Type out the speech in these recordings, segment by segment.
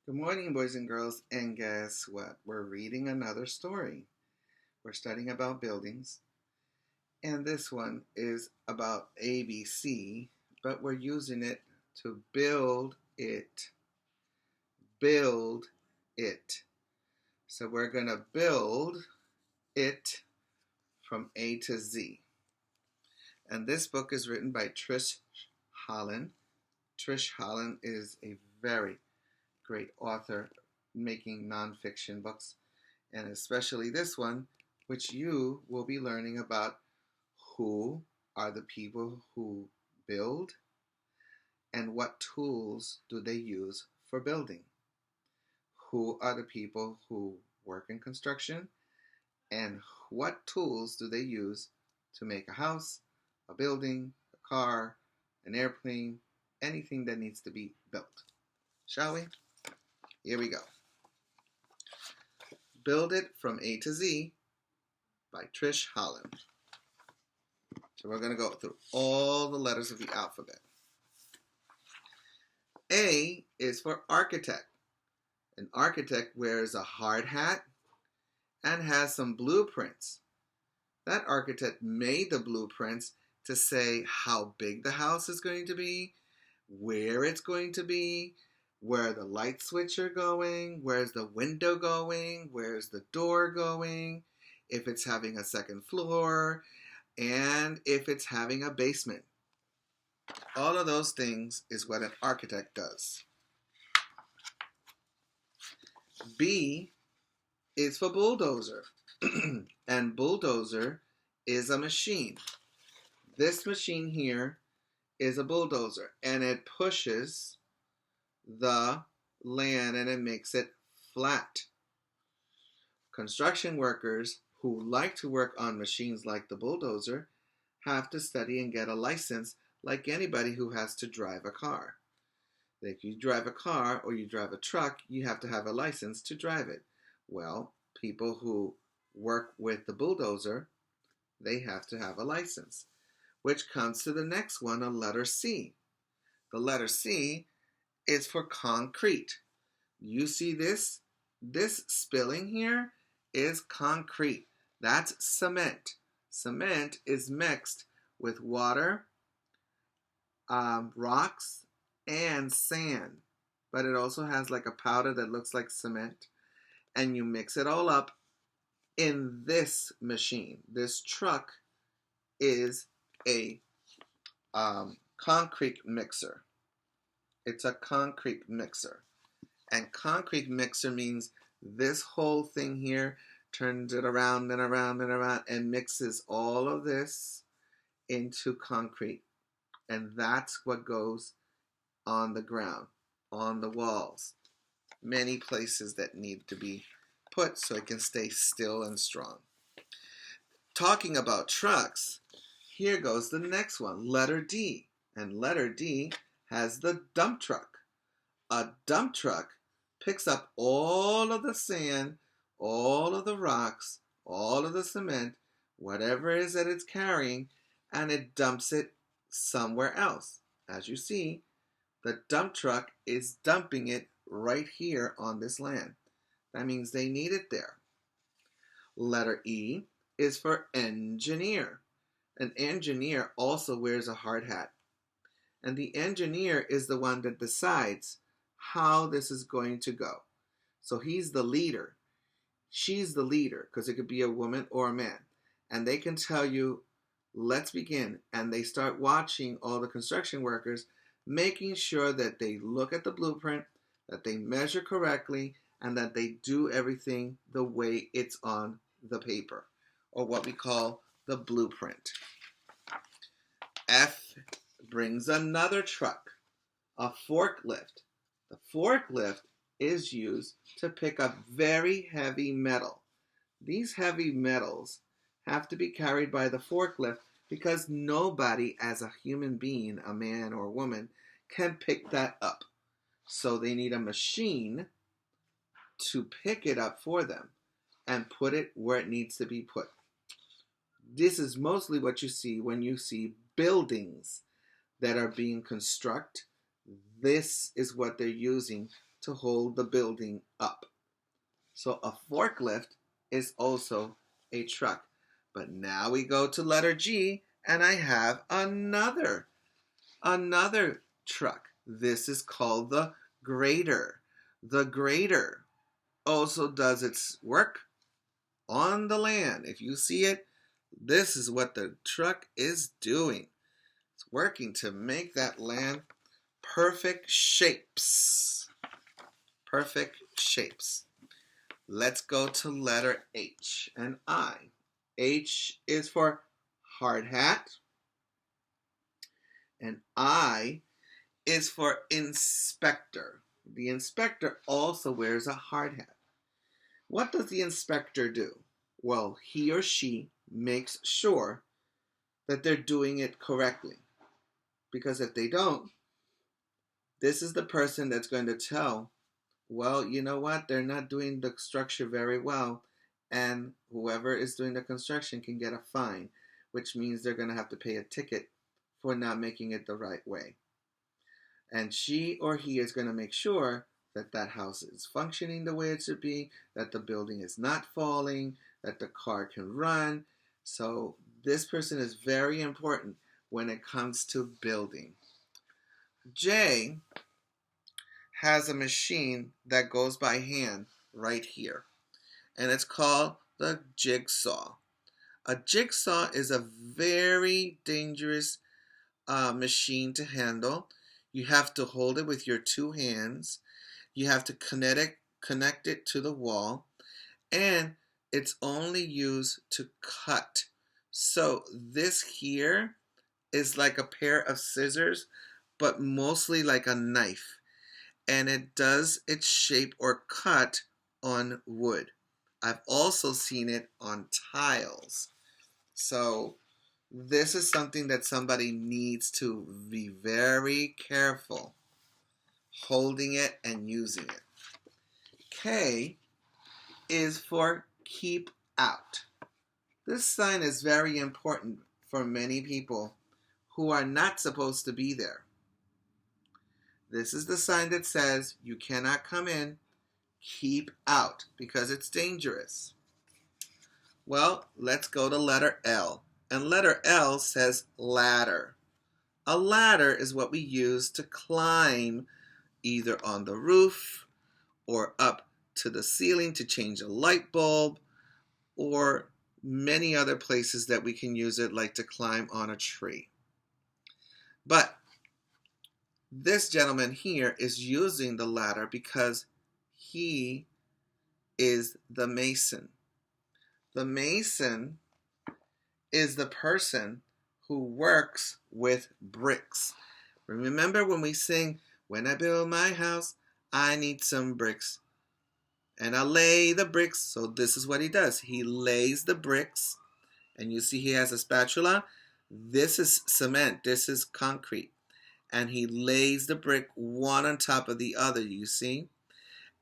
Good morning, boys and girls. And guess what? We're reading another story. We're studying about buildings. And this one is about ABC, but we're using it to build it. Build it. So we're going to build it from A to Z. And this book is written by Trish Holland. Trish Holland is a very great author making nonfiction books, and especially this one, which you will be learning about who are the people who build and what tools do they use for building. Who are the people who work in construction and what tools do they use to make a house, a building, a car, an airplane, anything that needs to be built. Shall we? Here we go. Build It from A to Z by Trish Holland. So we're going to go through all the letters of the alphabet. A is for architect. An architect wears a hard hat and has some blueprints. That architect made the blueprints to say how big the house is going to be, where it's going to be, where the light switch are going, where's the window going, where's the door going, if it's having a second floor, and if it's having a basement. All of those things is what an architect does. B is for bulldozer. And bulldozer is a machine. This machine here is a bulldozer, and it pushes the land and it makes it flat. Construction workers who like to work on machines like the bulldozer have to study and get a license like anybody who has to drive a car. If you drive a car or you drive a truck, you have to have a license to drive it. Well, people who work with the bulldozer, they have to have a license, which comes to the next one, a letter C. The letter C is for concrete. You see this? This spilling here is concrete. That's cement. Cement is mixed with water, rocks, and sand. But it also has like a powder that looks like cement. And you mix it all up in this machine. This truck is a concrete mixer. It's a concrete mixer. And concrete mixer means this whole thing here turns it around and around and around and mixes all of this into concrete. And that's what goes on the ground, on the walls. Many places that need to be put so it can stay still and strong. Talking about trucks, here goes the next one, letter D. And letter D has the dump truck. A dump truck picks up all of the sand, all of the rocks, all of the cement, whatever it is that it's carrying, and it dumps it somewhere else. As you see, the dump truck is dumping it right here on this land. That means they need it there. Letter E is for engineer. An engineer also wears a hard hat. And the engineer is the one that decides how this is going to go. So he's the leader. She's the leader, because it could be a woman or a man. And they can tell you, let's begin. And they start watching all the construction workers, making sure that they look at the blueprint, that they measure correctly, and that they do everything the way it's on the paper, or what we call the blueprint. F brings another truck, a forklift. The forklift is used to pick up very heavy metal. These heavy metals have to be carried by the forklift because nobody as a human being, a man or a woman, can pick that up. So they need a machine to pick it up for them and put it where it needs to be put. This is mostly what you see when you see buildings that are being constructed. This is what they're using to hold the building up. So a forklift is also a truck. But now we go to letter G, and I have another truck. This is called the grader. The grader also does its work on the land. If you see it, this is what the truck is doing. It's working to make that land perfect shapes. Perfect shapes. Let's go to letter H and I. H is for hard hat, and I is for inspector. The inspector also wears a hard hat. What does the inspector do? Well, he or she makes sure that they're doing it correctly. Because if they don't, this is the person that's going to tell, well, you know what? They're not doing the structure very well, and whoever is doing the construction can get a fine, which means they're going to have to pay a ticket for not making it the right way. And she or he is going to make sure that that house is functioning the way it should be, that the building is not falling, that the car can run. So this person is very important when it comes to building. J has a machine that goes by hand right here, and it's called the jigsaw. A jigsaw is a very dangerous machine to handle. You have to hold it with your two hands. You have to connect it to the wall, and it's only used to cut. So this here is like a pair of scissors, but mostly like a knife. And it does its shape or cut on wood. I've also seen it on tiles. So this is something that somebody needs to be very careful holding it and using it. K is for keep out. This sign is very important for many people who are not supposed to be there. This is the sign that says you cannot come in, keep out, because it's dangerous. Well, let's go to letter L. And letter L says ladder. A ladder is what we use to climb either on the roof or up to the ceiling to change a light bulb, or many other places that we can use it, like to climb on a tree. But this gentleman here is using the ladder because he is the mason. The mason is the person who works with bricks. Remember when we sing, when I build my house, I need some bricks. And I'll lay the bricks. So this is what he does. He lays the bricks. And you see he has a spatula. This is cement. This is concrete. And he lays the brick one on top of the other, you see?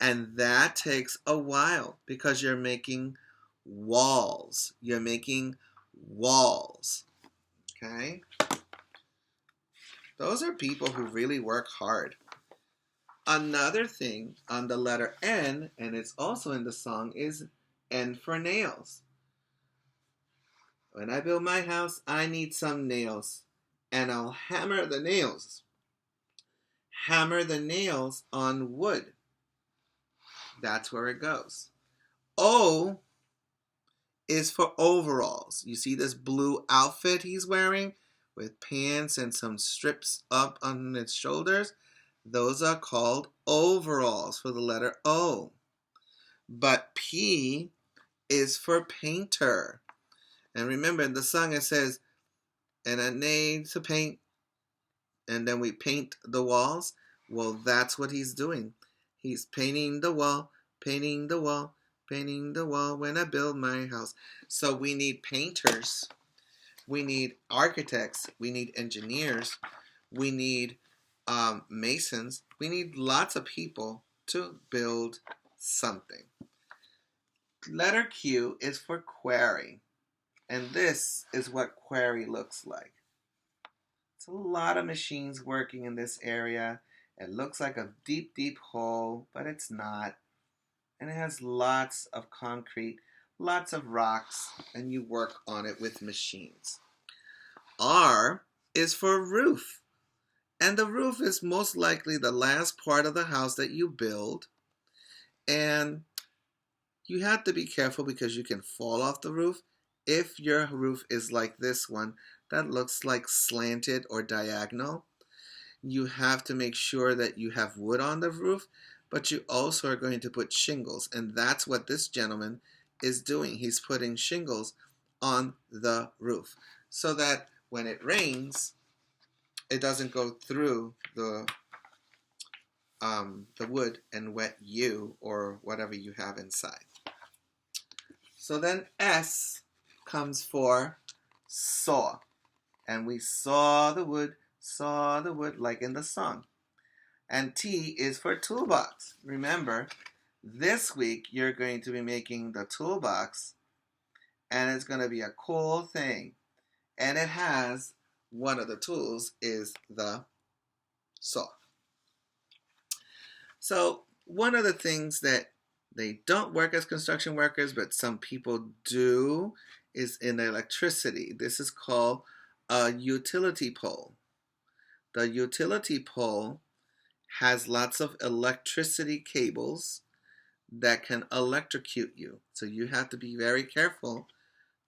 And that takes a while because you're making walls. You're making walls. Okay? Those are people who really work hard. Another thing on the letter N, and it's also in the song, is N for nails. When I build my house, I need some nails. And I'll hammer the nails. Hammer the nails on wood. That's where it goes. O is for overalls. You see this blue outfit he's wearing with pants and some strips up on his shoulders? Those are called overalls for the letter O. But P is for painter. And remember in the song it says, and I need to paint, and then we paint the walls. Well, that's what he's doing. He's painting the wall, painting the wall, painting the wall when I build my house. So we need painters, we need architects, we need engineers, we need masons. We need lots of people to build something. Letter Q is for query. And this is what query looks like. It's a lot of machines working in this area, It looks like a deep, deep hole, but it's not. And it has lots of concrete, lots of rocks, and you work on it with machines. R is for roof. And the roof is most likely the last part of the house that you build. And you have to be careful because you can fall off the roof. If your roof is like this one that looks like slanted or diagonal, you have to make sure that you have wood on the roof, but you also are going to put shingles. And that's what this gentleman is doing. He's putting shingles on the roof so that when it rains, it doesn't go through the wood and wet you or whatever you have inside. So then S comes for saw. And we saw the wood like in the song. And T is for toolbox. Remember, this week you're going to be making the toolbox, and it's going to be a cool thing. And it has, one of the tools is the saw. So one of the things that they don't work as construction workers, but some people do, is in electricity. This is called a utility pole. The utility pole has lots of electricity cables that can electrocute you. So you have to be very careful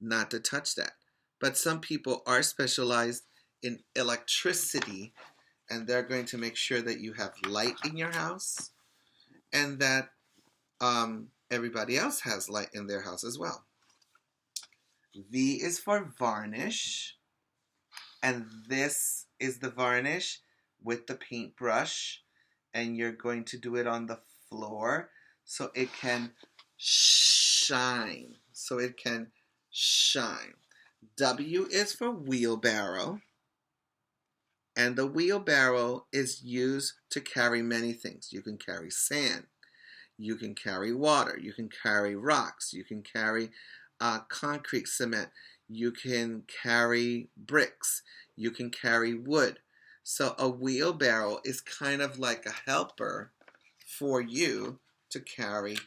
not to touch that. But some people are specialized in electricity, and they're going to make sure that you have light in your house and that everybody else has light in their house as well. V is for varnish, and this is the varnish with the paintbrush, and you're going to do it on the floor so it can shine. W is for wheelbarrow, and the wheelbarrow is used to carry many things. You can carry sand, you can carry water, you can carry rocks, you can carry concrete, cement, you can carry bricks, you can carry wood. So a wheelbarrow is kind of like a helper for you to carry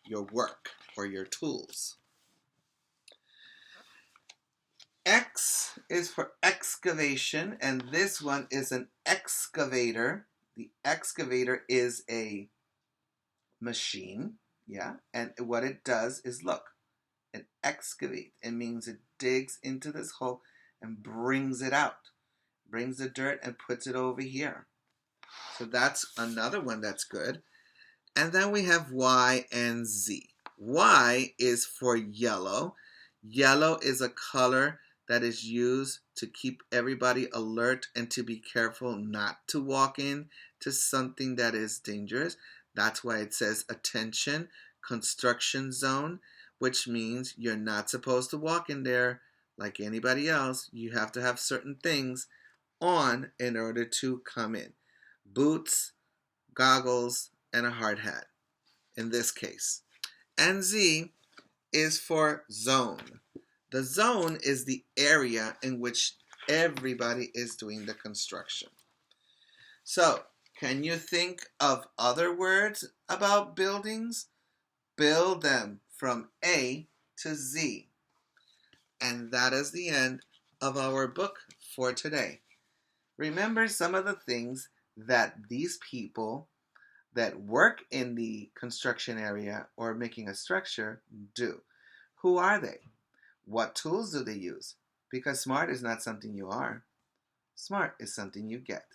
your work or your tools. X is for excavation, and this one is an excavator. The excavator is a machine, yeah, and what it does is, look, it excavates. It means it digs into this hole and brings it out, brings the dirt and puts it over here. So that's another one that's good. And then we have Y and Z. Y is for yellow. Yellow is a color that is used to keep everybody alert and to be careful not to walk in to something that is dangerous. That's why it says attention, construction zone, which means you're not supposed to walk in there like anybody else. You have to have certain things on in order to come in. Boots, goggles, and a hard hat in this case. And Z is for zone. The zone is the area in which everybody is doing the construction. So, can you think of other words about buildings? Build them from A to Z. And that is the end of our book for today. Remember some of the things that these people that work in the construction area or making a structure do. Who are they? What tools do they use? Because smart is not something you are. Smart is something you get.